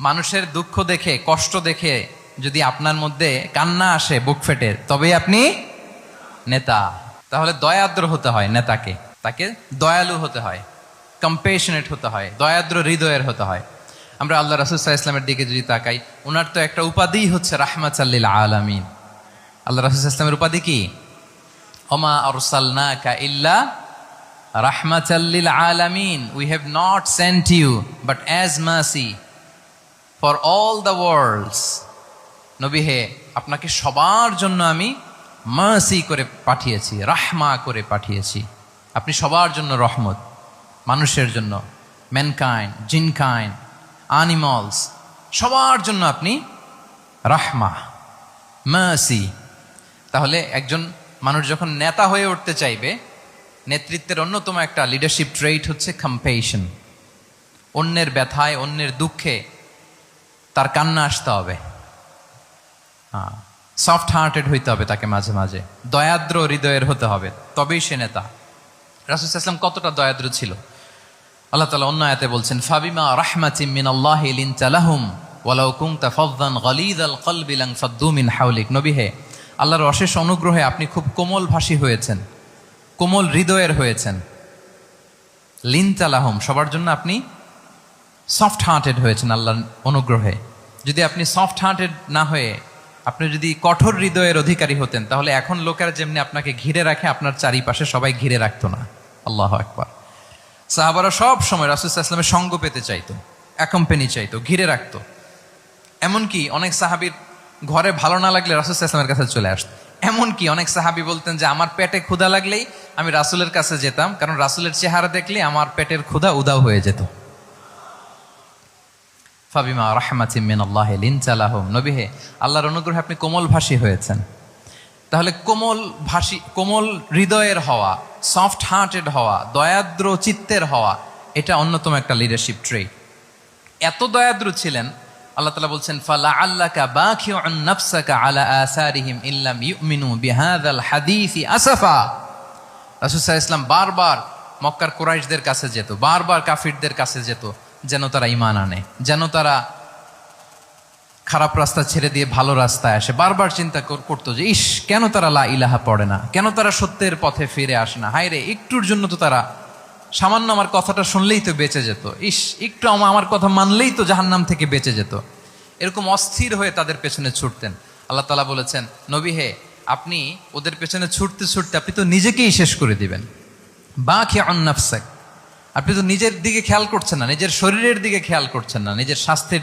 মানুষের দুঃখ দেখে, কষ্ট দেখে যদি আপনার মধ্যে কান্না আসে বুক ফেটে, তবেই আপনি নেতা। তাহলে দয়াদ্র হতে হয় নেতাকে, তাকে দয়ালু হতে হয়, কম্পেশনেট হতে হয়, দয়াদ্র হৃদয়ের হতে হয়। আমরা আল্লাহ রাসূল সাল্লাল্লাহু আলাইহি ওয়াসাল্লামের দিকে যদি তাকাই, ওনার তো একটা উপাধিই হচ্ছে রাহমাতাল লিল আলামিন। আল্লাহ রাসূল সাল্লাল্লাহু আলাইহি ওয়াসাল্লামের উপাধি কি? ওমা আরসালনাকা ইল্লা রাহমাতাল লিল আলামিন। We have not sent you but as mercy for all the worlds. নবী হে, আপনাকে সবার জন্য আমি মার্সি করে পাঠিয়েছি, রাহমা করে পাঠিয়েছি। আপনি সবার জন্য রহমত, মানুষের জন্য, ম্যানকাইন্ড, জিনকাইন্ড, অ্যানিমালস, সবার জন্য আপনি রাহমা, মার্সি। তাহলে একজন মানুষ যখন নেতা হয়ে উঠতে চাইবে, নেতৃত্বের অন্যতম একটা লিডারশিপ ট্রেইট হচ্ছে কম্পেশন। অন্যের ব্যথায়, অন্যের দুঃখে তার কান্না আসতে হবে, সফট হার্টেড হইতে হবে তাকে, মাঝে মাঝে দয়াদ্র হৃদয়ের হতে হবে, তবেই সে নেতা। রাসূল সাল্লাল্লাহু আলাইহি ওয়াসাল্লাম কতটা দয়াদ্র ছিল, আল্লাহ তাআলা অন্য আয়াতে বলছেন, ফাবিমা রাহমাতিম মিনাল্লাহি লিনতা লাহুম ওয়ালাউ কুনতা ফাযযান গালিযাল কলবি লানফাদ্দু মিন হাওলিক। নবী হে, আল্লাহর অশেষ অনুগ্রহে আপনি খুব কোমল ভাষী হয়েছেন, কোমল হৃদয়ের হয়েছেন। লিনতা লাহুম, সবার জন্য আপনি সফট হার্টেড হয়েছেন আল্লাহর অনুগ্রহে। যদি আপনি সফট হার্টেড না হয়ে আপনি যদি কঠোর হৃদয়ের অধিকারী হতেন, তাহলে এখন লোকেরা যেমনি আপনাকে ঘিরে রাখে, আপনার চারিপাশে সবাই ঘিরে রাখতো না। আল্লাহু আকবার। সাহাবারা সব সময় রাসূল সাল্লাল্লাহু আলাইহি ওয়াসাল্লামের সঙ্গ পেতে চাইতো, অ্যাকম্পানি চাইতো, ঘিরে রাখতো। এমনকি অনেক সাহাবীর ঘরে ভালো না লাগলে রাসূল সাল্লাল্লাহু আলাইহি ওয়াসাল্লামের কাছে চলে আসতো। এমনকি অনেক সাহাবী বলতেন যে আমার পেটে ক্ষুধা লাগলেই আমি রাসূলের কাছে যেতাম, কারণ রাসূলের চেহারা দেখলে আমার পেটের ক্ষুধা উধাও হয়ে যেত। ফাবিমা রাহমাতিম মিনাল্লাহি লিনতা লাহুম। নবী হে, আল্লাহর অনুগ্রহে আপনি কোমল ভাষী হয়েছেন। তাহলে কোমল হৃদয়ের হওয়া, সফট হার্টেড হওয়া, দয়াদ্র চিত্তের হওয়া, এটা অন্যতম একটা লিডারশিপ ট্রেট। এত দয়াদ্র ছিলেন, আল্লাহ তাআলা বলছেন, ফালাআল্লাকা বাখিউন নাফসাকা আলা আসারিহিম ইল্লাম ইউমিনু বিহাযাল হাদীসি আসাফা। রাসূল সাল্লাল্লাহু আলাইহি ওয়াসাল্লাম বারবার মক্কার কুরাইশদের কাছে যেত, বারবার কাফিরদের কাছে যেত, যেন তারা ঈমান আনে, যেন তারা খারাপ রাস্তা ছেড়ে দিয়ে ভালো রাস্তায় আসে। বারবার চিন্তা করতো যে ইস, কেন তারা লা ইলাহা পড়ে না, কেন তারা সত্যের পথে ফিরে আসে না। হায় রে, একটুর জন্য তো তারা সামান্য আমার কথাটা শুনলেই তো বেঁচে যেত, ইস একটু আমার কথা মানলেই তো জাহান্নাম থেকে বেঁচে যেত। এরকম অস্থির হয়ে তাদের পেছনে ছুটতেন। আল্লাহ তাআলা বলেছেন, নবী হে, আপনি ওদের পেছনে ছুটতে ছুটতে আপনি তো নিজেকেই শেষ করে দিবেন। বাখিউন নাফসাক, আপনি তো নিজের দিকে খেয়াল করছেন না, নিজের শরীরের দিকে খেয়াল করছেন না, নিজের স্বাস্থ্যের